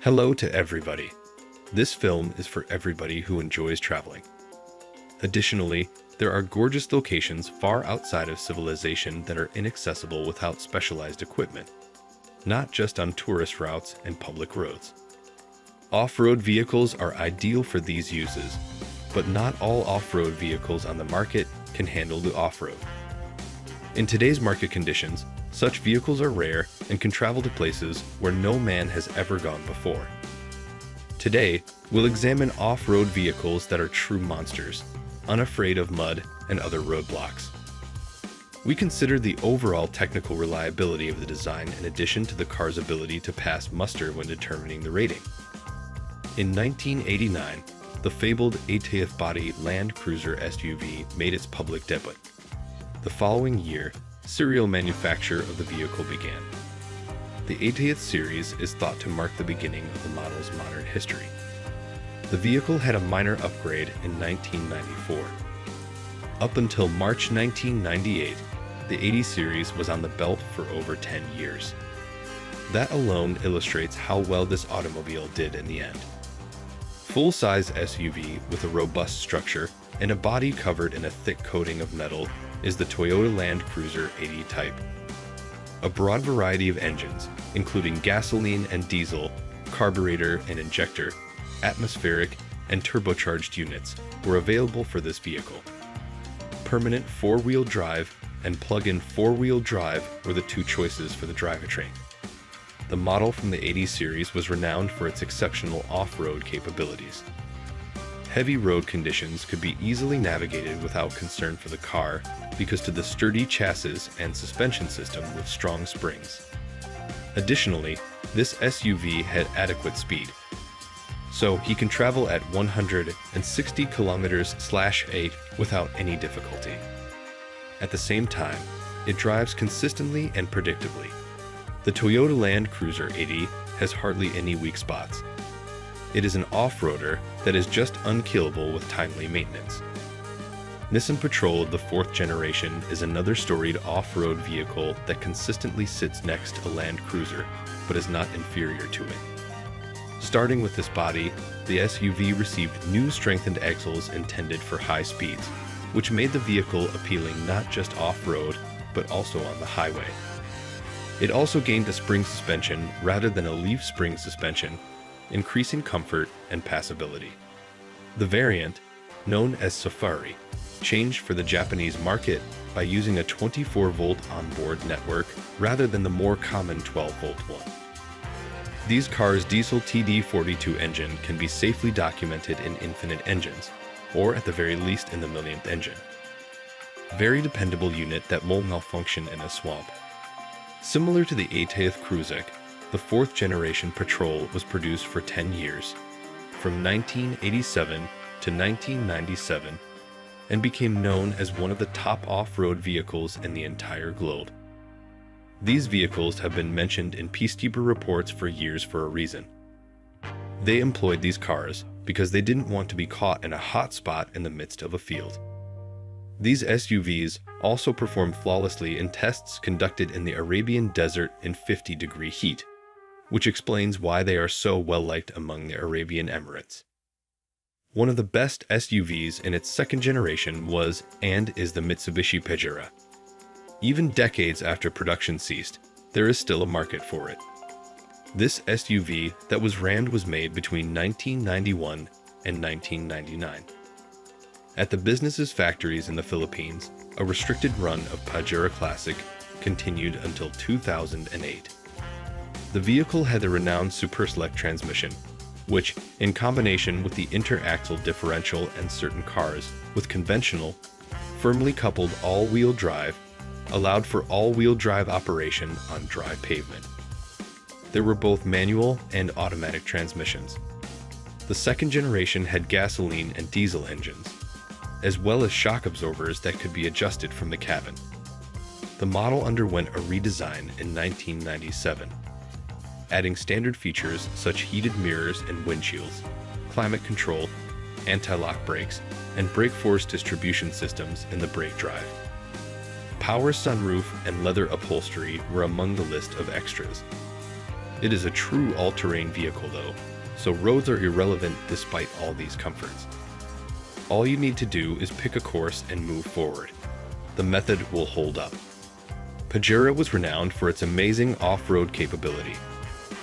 Hello to everybody. This film is for everybody who enjoys traveling. Additionally, there are gorgeous locations far outside of civilization that are inaccessible without specialized equipment, not just on tourist routes and public roads. Off-road vehicles are ideal for these uses, but not all off-road vehicles on the market can handle the off-road. In today's market conditions, such vehicles are rare and can travel to places where no man has ever gone before. Today, we'll examine off-road vehicles that are true monsters, unafraid of mud and other roadblocks. We consider the overall technical reliability of the design in addition to the car's ability to pass muster when determining the rating. In 1989, the fabled 8th body Land Cruiser SUV made its public debut. The following year, serial manufacture of the vehicle began. The 80th series is thought to mark the beginning of the model's modern history. The vehicle had a minor upgrade in 1994. Up until March 1998, the 80 series was on the belt for over 10 years. That alone illustrates how well this automobile did in the end. Full-size SUV with a robust structure and a body covered in a thick coating of metal is the Toyota Land Cruiser 80 type. A broad variety of engines, including gasoline and diesel, carburetor and injector, atmospheric and turbocharged units, were available for this vehicle. Permanent four-wheel drive and plug-in four-wheel drive were the two choices for the drivetrain. The model from the 80 series was renowned for its exceptional off-road capabilities. Heavy road conditions could be easily navigated without concern for the car because to the sturdy chassis and suspension system with strong springs. Additionally, this SUV had adequate speed, so he can travel at 160 km/h without any difficulty. At the same time, it drives consistently and predictably. The Toyota Land Cruiser 80 has hardly any weak spots. It is an off-roader that is just unkillable with timely maintenance. Nissan Patrol of the 4th generation is another storied off-road vehicle that consistently sits next to a Land Cruiser, but is not inferior to it. Starting with this body, the SUV received new strengthened axles intended for high speeds, which made the vehicle appealing not just off-road, but also on the highway. It also gained a spring suspension rather than a leaf spring suspension, increasing comfort and passability. The variant, known as Safari, changed for the Japanese market by using a 24-volt onboard network rather than the more common 12-volt one. These cars' diesel TD42 engine can be safely documented in infinite engines, or at the very least in the millionth engine. Very dependable unit that won't malfunction in a swamp. Similar to the 8th Cruiser, the 4th generation Patrol was produced for 10 years, from 1987 to 1997, and became known as one of the top off-road vehicles in the entire globe. These vehicles have been mentioned in peacekeeper reports for years for a reason. They employed these cars because they didn't want to be caught in a hot spot in the midst of a field. These SUVs also performed flawlessly in tests conducted in the Arabian desert in 50-degree heat, which explains why they are so well-liked among the Arabian Emirates. One of the best SUVs in its 2nd generation was and is the Mitsubishi Pajero. Even decades after production ceased, there is still a market for it. This SUV that was rammed was made between 1991 and 1999. At the business's factories in the Philippines, a restricted run of Pajero Classic continued until 2008. The vehicle had the renowned Super Select transmission, which, in combination with the inter-axle differential and certain cars with conventional, firmly coupled all-wheel drive, allowed for all-wheel drive operation on dry pavement. There were both manual and automatic transmissions. The 2nd generation had gasoline and diesel engines, as well as shock absorbers that could be adjusted from the cabin. The model underwent a redesign in 1997, adding standard features such heated mirrors and windshields, climate control, anti-lock brakes, and brake force distribution systems in the brake drive. Power sunroof and leather upholstery were among the list of extras. It is a true all-terrain vehicle though, so roads are irrelevant despite all these comforts. All you need to do is pick a course and move forward. The method will hold up. Pajero was renowned for its amazing off-road capability.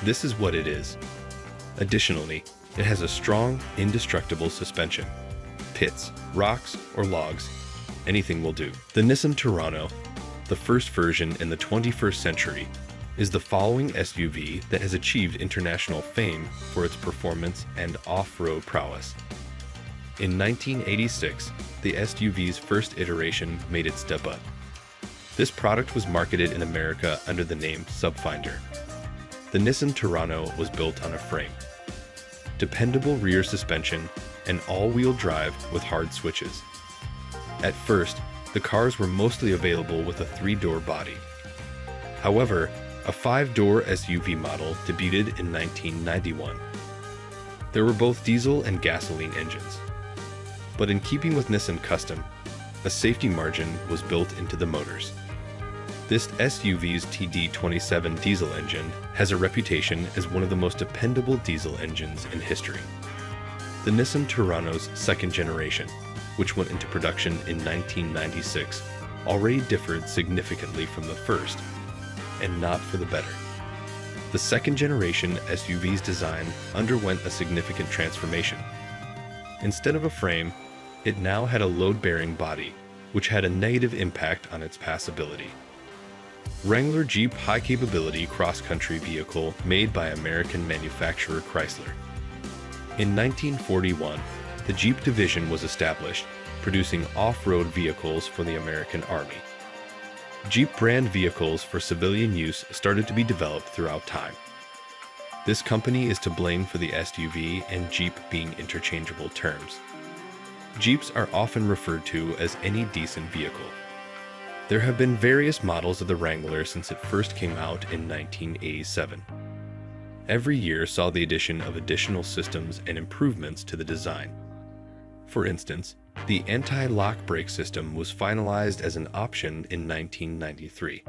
This is what it is. Additionally, it has a strong, indestructible suspension. Pits, rocks, or logs, anything will do. The Nissan Toronto, the first version in the 21st century, is the following SUV that has achieved international fame for its performance and off-road prowess. In 1986, the SUV's first iteration made its debut. This product was marketed in America under the name Subfinder. The Nissan Toronto was built on a frame, dependable rear suspension, and all-wheel drive with hard switches. At first, the cars were mostly available with a 3-door body. However, a 5-door SUV model debuted in 1991. There were both diesel and gasoline engines. But in keeping with Nissan custom, a safety margin was built into the motors. This SUV's TD27 diesel engine has a reputation as one of the most dependable diesel engines in history. The Nissan Toronto's second generation, which went into production in 1996, already differed significantly from the first, and not for the better. The second generation SUV's design underwent a significant transformation. Instead of a frame, it now had a load-bearing body, which had a negative impact on its passability. Wrangler Jeep high-capability cross-country vehicle made by American manufacturer Chrysler. In 1941, the Jeep division was established, producing off-road vehicles for the American Army. Jeep brand vehicles for civilian use started to be developed throughout time. This company is to blame for the SUV and Jeep being interchangeable terms. Jeeps are often referred to as any decent vehicle. There have been various models of the Wrangler since it first came out in 1987. Every year saw the addition of additional systems and improvements to the design. For instance, the anti-lock brake system was finalized as an option in 1993.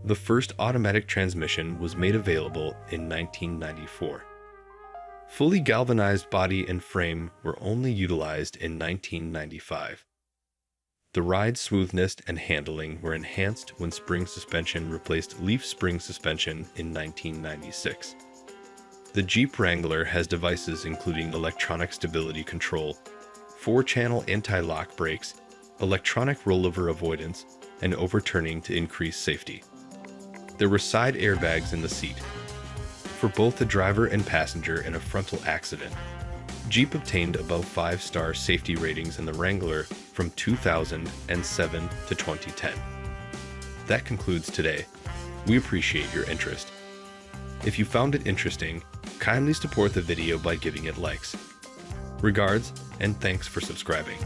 The first automatic transmission was made available in 1994. Fully galvanized body and frame were only utilized in 1995. The ride smoothness and handling were enhanced when spring suspension replaced leaf spring suspension in 1996. The Jeep Wrangler has devices including electronic stability control, 4-channel anti-lock brakes, electronic rollover avoidance, and overturning to increase safety. There were side airbags in the seat. For both the driver and passenger in a frontal accident, Jeep obtained above 5-star safety ratings in the Wrangler from 2007 to 2010. That concludes today. We appreciate your interest. If you found it interesting, kindly support the video by giving it likes. Regards, and thanks for subscribing.